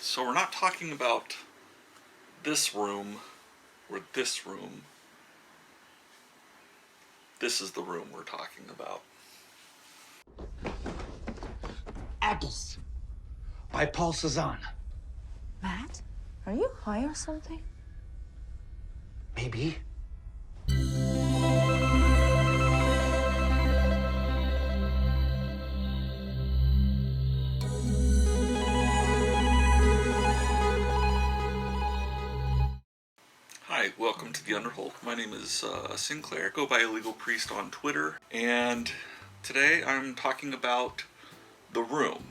So we're not talking about this room or this room. This is the room we're talking about. Apples by Paul Cézanne. Matt, are you high or something? Maybe. Hi, welcome to the Underhold. My name is Sinclair. Go by Illegal Priest on Twitter. And today I'm talking about The Room,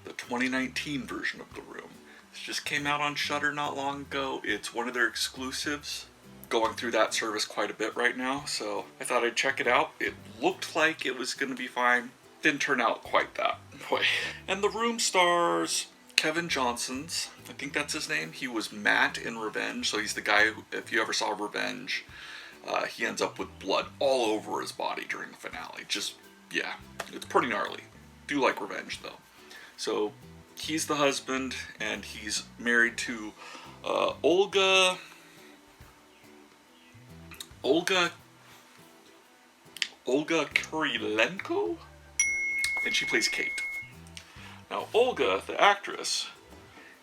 the 2019 version of The Room. This just came out on SHUDDER not long ago. It's one of their exclusives. Going through that service quite a bit right now, so I thought I'd check it out. It looked like it was going to be fine. Didn't turn out quite that way. And The Room stars Kevin Janssens. I think that's his name. He was Matt in Revenge, so he's the guy who, if you ever saw Revenge, he ends up with blood all over his body during the finale. Just, yeah, it's pretty gnarly. Do like Revenge, though. So, he's the husband, and he's married to Olga Kurylenko, and she plays Kate. Now, Olga, the actress,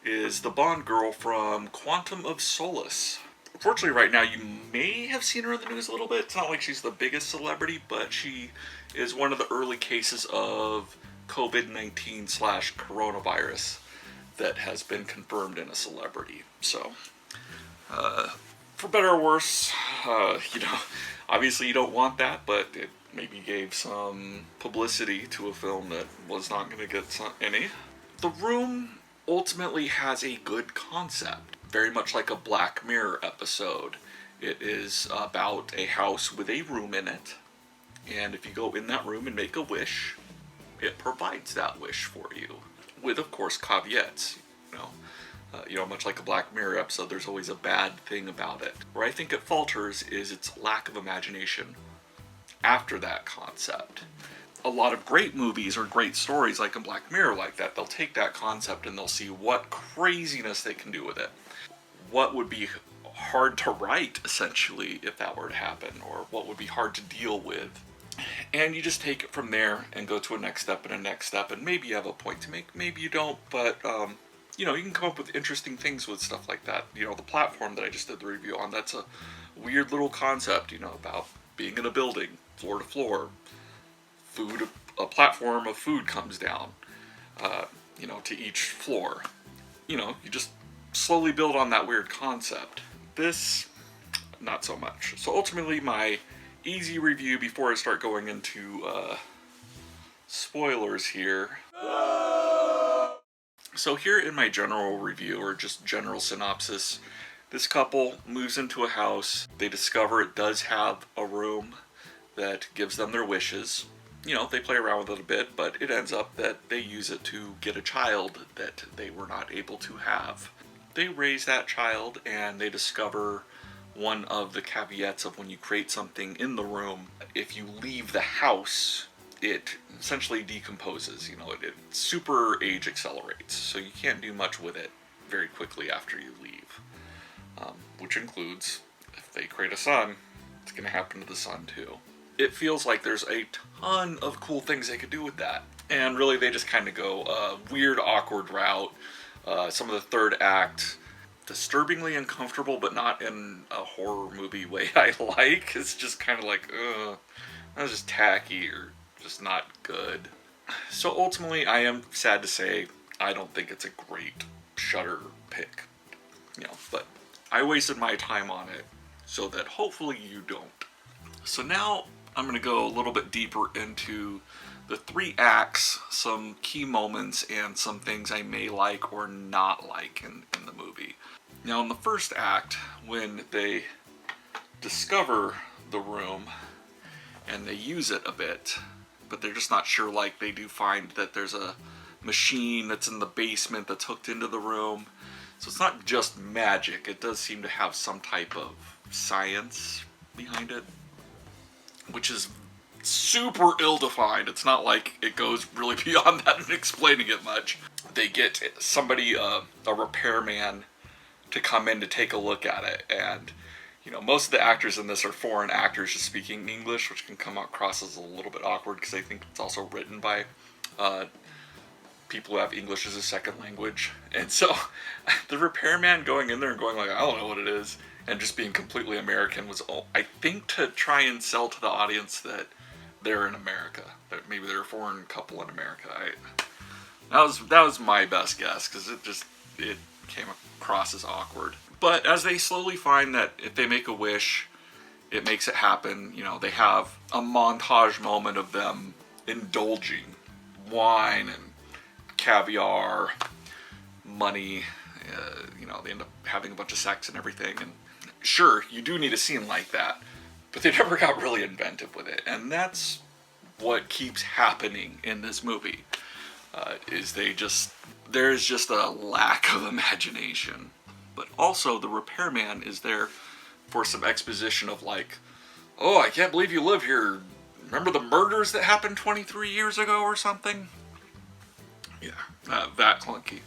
is the Bond girl from Quantum of Solace. Unfortunately, right now, you may have seen her in the news a little bit. It's not like she's the biggest celebrity, but she is one of the early cases of COVID-19 / coronavirus that has been confirmed in a celebrity. So, for better or worse, obviously you don't want that, but it maybe gave some publicity to a film that was not going to get any. The Room ultimately has a good concept, very much like a Black Mirror episode. It is about a house with a room in it, and if you go in that room and make a wish, it provides that wish for you, with, of course, caveats. Much like a Black Mirror episode, there's always a bad thing about it. Where I think it falters is its lack of imagination after that concept. A lot of great movies or great stories like a Black Mirror like that, they'll take that concept and they'll see what craziness they can do with it. What would be hard to write, essentially, if that were to happen, or what would be hard to deal with. And you just take it from there and go to a next step and a next step, and maybe you have a point to make, maybe you don't, but you can come up with interesting things with stuff like that. The platform that I just did the review on, that's a weird little concept, about being in a building, floor to floor, food, a platform of food comes down, to each floor. You just slowly build on that weird concept. This, not so much. So ultimately, my easy review before I start going into spoilers here. So here in my general review, or just general synopsis, this couple moves into a house. They discover it does have a room that gives them their wishes. They play around with it a bit, but it ends up that they use it to get a child that they were not able to have. They raise that child, and they discover one of the caveats of when you create something in the room, if you leave the house, it essentially decomposes. It super age accelerates, so you can't do much with it very quickly after you leave. Which includes, if they create a son, it's going to happen to the son too. It feels like there's a ton of cool things they could do with that. And really, they just kind of go a weird, awkward route. Some of the third act, disturbingly uncomfortable, but not in a horror movie way I like. It's just kind of like, that was just tacky or just not good. So ultimately, I am sad to say, I don't think it's a great SHUDDER pick. But I wasted my time on it, so that hopefully you don't. So now I'm going to go a little bit deeper into the 3 acts, some key moments, and some things I may like or not like in the movie. Now in the first act, when they discover the room, and they use it a bit, but they're just not sure, like they do find that there's a machine that's in the basement that's hooked into the room. So it's not just magic, it does seem to have some type of science behind it, which is super ill-defined. It's not like it goes really beyond that in explaining it much. they get somebody, a repairman, to come in to take a look at it. And, you know, most of the actors in this are foreign actors just speaking English, which can come across as a little bit awkward because I think it's also written by people who have English as a second language. And so the repairman going in there and going like, I don't know what it is, and just being completely American was, I think, to try and sell to the audience that they're in America, that maybe they're a foreign couple in America. That was my best guess, because it came across as awkward. But as they slowly find that if they make a wish, it makes it happen. You know, they have a montage moment of them indulging wine and caviar, money. You know, they end up having a bunch of sex and everything. And sure, you do need a scene like that, but they never got really inventive with it. And that's what keeps happening in this movie. There's just a lack of imagination. But also, the repairman is there for some exposition of like, oh, I can't believe you live here. Remember the murders that happened 23 years ago or something? Yeah, that clunky.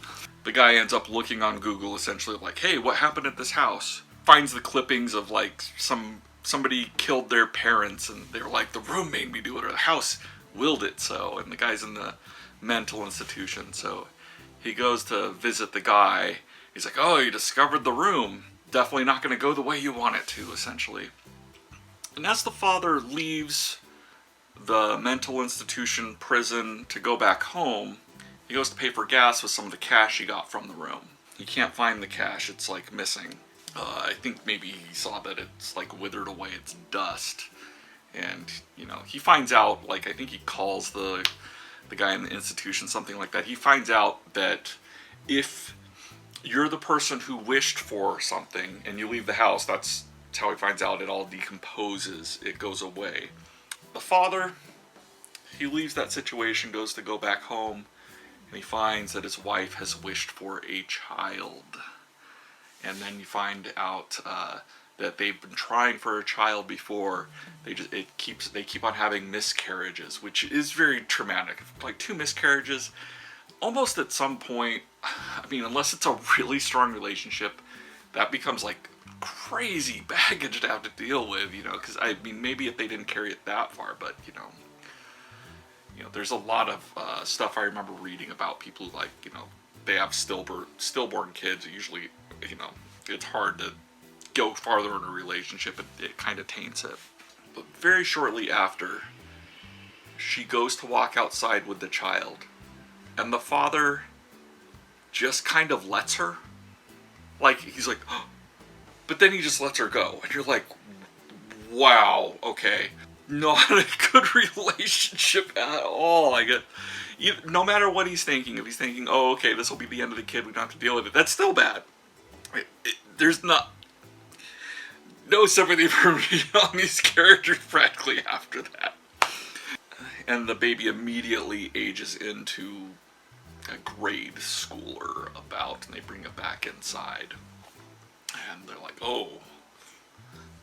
The guy ends up looking on Google, essentially like, hey, what happened at this house? Finds the clippings of like somebody killed their parents, and they're like, the room made me do it, or the house willed it so, and the guy's in the mental institution, so he goes to visit the guy. He's like, oh, you discovered the room. Definitely not going to go the way you want it to, essentially. And as the father leaves the mental institution prison to go back home, he goes to pay for gas with some of the cash he got from the room. He can't find the cash. It's like missing. I think maybe he saw that it's like withered away. It's dust. And, you know, he finds out, like, I think he calls the guy in the institution, something like that. He finds out that if you're the person who wished for something and you leave the house, that's how he finds out it all decomposes. It goes away. The father, he leaves that situation, goes to go back home, and he finds that his wife has wished for a child. And then you find out that they've been trying for a child before. They keep on having miscarriages, which is very traumatic. Like 2 miscarriages, almost at some point, I mean, unless it's a really strong relationship, that becomes like crazy baggage to have to deal with, you know, because I mean, maybe if they didn't carry it that far, but you know, there's a lot of stuff I remember reading about people who, like, you know, they have stillborn kids. Usually, you know, it's hard to go farther in a relationship. It kind of taints it. But very shortly after, she goes to walk outside with the child, and the father just kind of lets her. Like, he's like, oh, but then he just lets her go. And you're like, wow, okay. Not a good relationship at all. No matter what he's thinking, if he's thinking, oh, okay, this will be the end of the kid, we don't have to deal with it, that's still bad. There's no sympathy for me on these characters practically after that. And the baby immediately ages into a grade schooler and they bring it back inside. And they're like, oh,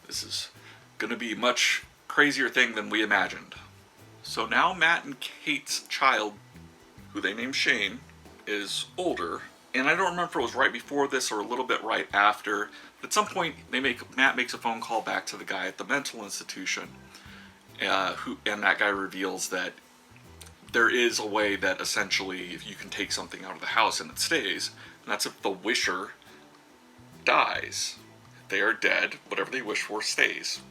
this is gonna be a much crazier thing than we imagined. So now Matt and Kate's child, who they named Shane, is older. And I don't remember if it was right before this or a little bit right after. At some point, Matt makes a phone call back to the guy at the mental institution, and that guy reveals that there is a way that essentially if you can take something out of the house and it stays, and that's if the wisher dies. If they are dead, whatever they wish for stays.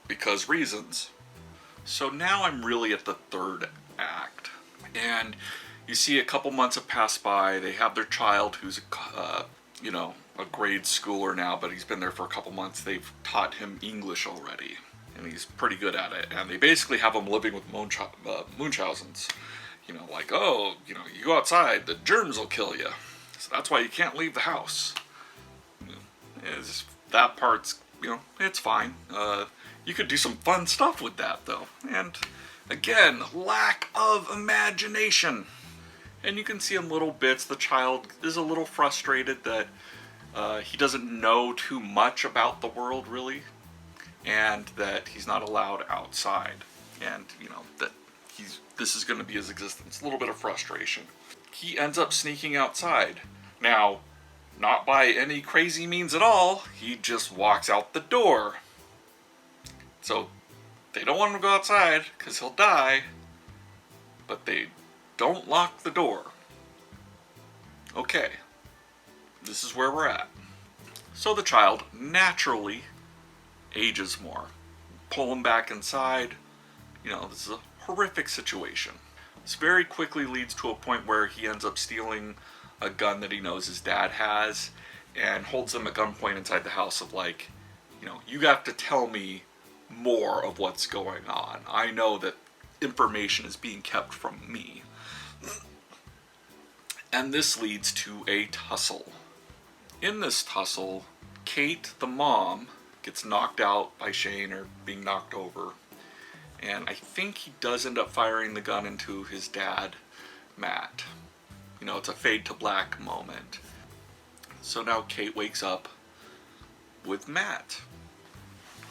Because reasons. So now I'm really at the 3rd act, and you see a couple months have passed by. They have their child who's a grade schooler now, but he's been there for a couple months. They've taught him English already, and he's pretty good at it. And they basically have him living with Munchausens. You know, like, oh, you know, you go outside, the germs will kill you. So that's why you can't leave the house. That part's, you know, it's fine. You could do some fun stuff with that, though. And, again, lack of imagination. And you can see in little bits the child is a little frustrated that he doesn't know too much about the world, really. And that he's not allowed outside. And, you know, that this is going to be his existence. A little bit of frustration. He ends up sneaking outside. Now, not by any crazy means at all. He just walks out the door. So, they don't want him to go outside because he'll die. But they don't lock the door. Okay. This is where we're at. So the child naturally ages more. Pull him back inside. You know, this is a horrific situation. This very quickly leads to a point where he ends up stealing a gun that he knows his dad has and holds them at gunpoint inside the house of like, you know, you have to tell me more of what's going on. I know that information is being kept from me. And this leads to a tussle. In this tussle, Kate, the mom, gets knocked out by Shane or being knocked over. And I think he does end up firing the gun into his dad, Matt. You know, it's a fade to black moment. So now Kate wakes up with Matt.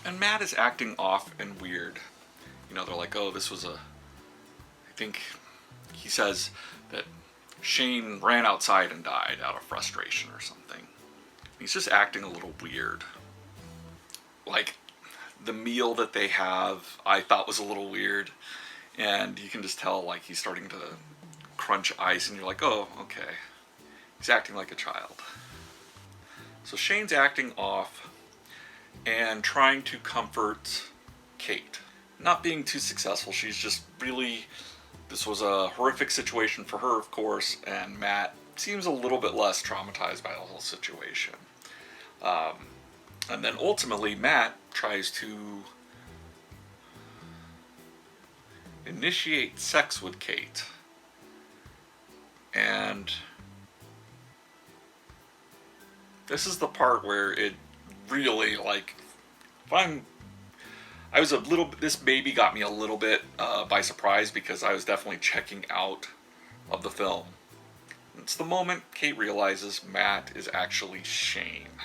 And Matt is acting off and weird. You know, they're like, oh, this was I think he says that Shane ran outside and died out of frustration or something. He's just acting a little weird. Like, the meal that they have, I thought was a little weird. And you can just tell, like, he's starting to crunch ice, and you're like, oh, okay. He's acting like a child. So Shane's acting off and trying to comfort Kate. Not being too successful. She's just really... This was a horrific situation for her, of course, and Matt seems a little bit less traumatized by the whole situation. And then ultimately, Matt tries to initiate sex with Kate. And this is the part where it really, like, this baby got me a little bit by surprise because I was definitely checking out of the film. It's the moment Kate realizes Matt is actually Shane.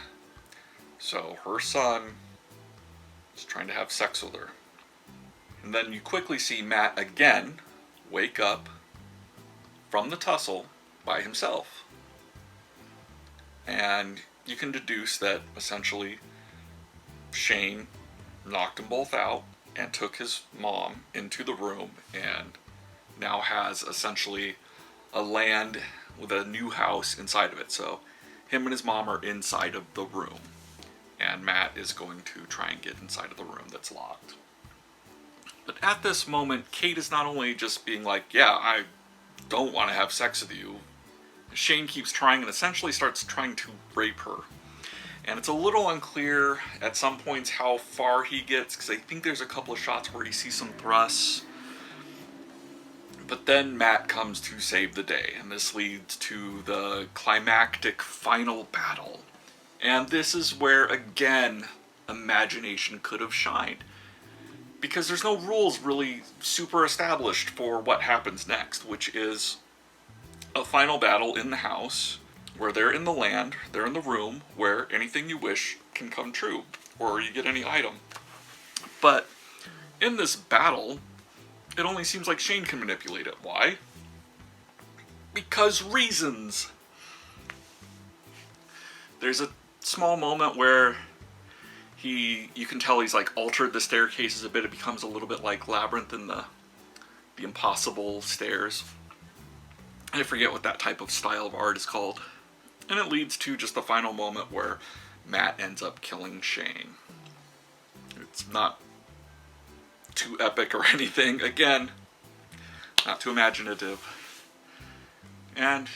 So her son is trying to have sex with her. And then you quickly see Matt again wake up from the tussle by himself. And you can deduce that essentially Shane knocked them both out and took his mom into the room and now has essentially a land with a new house inside of it. So him and his mom are inside of the room. And Matt is going to try and get inside of the room that's locked. But at this moment, Kate is not only just being like, yeah, I don't want to have sex with you. Shane keeps trying and essentially starts trying to rape her. And it's a little unclear at some points how far he gets, because I think there's a couple of shots where you see some thrusts. But then Matt comes to save the day, and this leads to the climactic final battle. And this is where, again, imagination could have shined. Because there's no rules really super established for what happens next, which is a final battle in the house, where they're in the land, they're in the room, where anything you wish can come true, or you get any item. But in this battle, it only seems like Shane can manipulate it. Why? Because reasons. There's a small moment where you can tell he's like altered the staircases a bit. It becomes a little bit like Labyrinth in the Impossible Stairs. I forget what that type of style of art is called. And it leads to just the final moment where Matt ends up killing Shane. It's not too epic or anything. Again, not too imaginative. And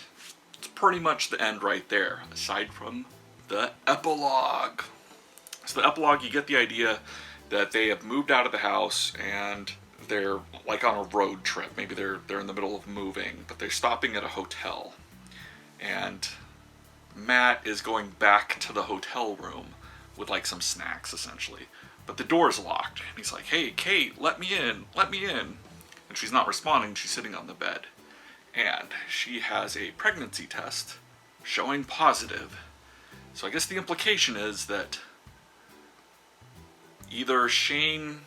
it's pretty much the end right there, aside from the epilogue. So the epilogue, you get the idea that they have moved out of the house and they're like on a road trip. Maybe they're in the middle of moving, but they're stopping at a hotel. And Matt is going back to the hotel room with like some snacks essentially. But the door's locked. And he's like, hey, Kate, let me in, let me in. And she's not responding, she's sitting on the bed. And she has a pregnancy test showing positive. So I guess the implication is that either Shane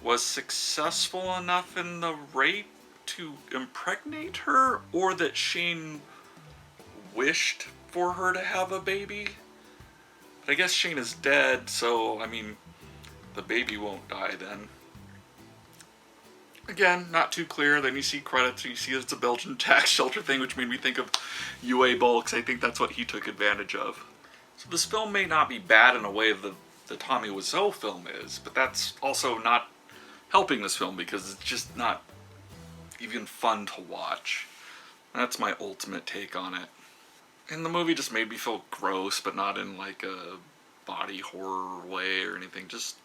was successful enough in the rape to impregnate her, or that Shane wished for her to have a baby. But I guess Shane is dead, so, I mean, the baby won't die then. Again, not too clear. Then you see credits, you see it's a Belgian tax shelter thing, which made me think of UA Bull, because I think that's what he took advantage of. So this film may not be bad in a way the Tommy Wiseau film is, but that's also not helping this film because it's just not even fun to watch. That's my ultimate take on it. And the movie just made me feel gross, but not in like a body horror way or anything. Just,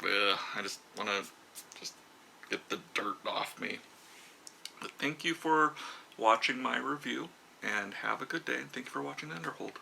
I just want to just get the dirt off me. But thank you for watching my review, and have a good day, and thank you for watching The Underhold.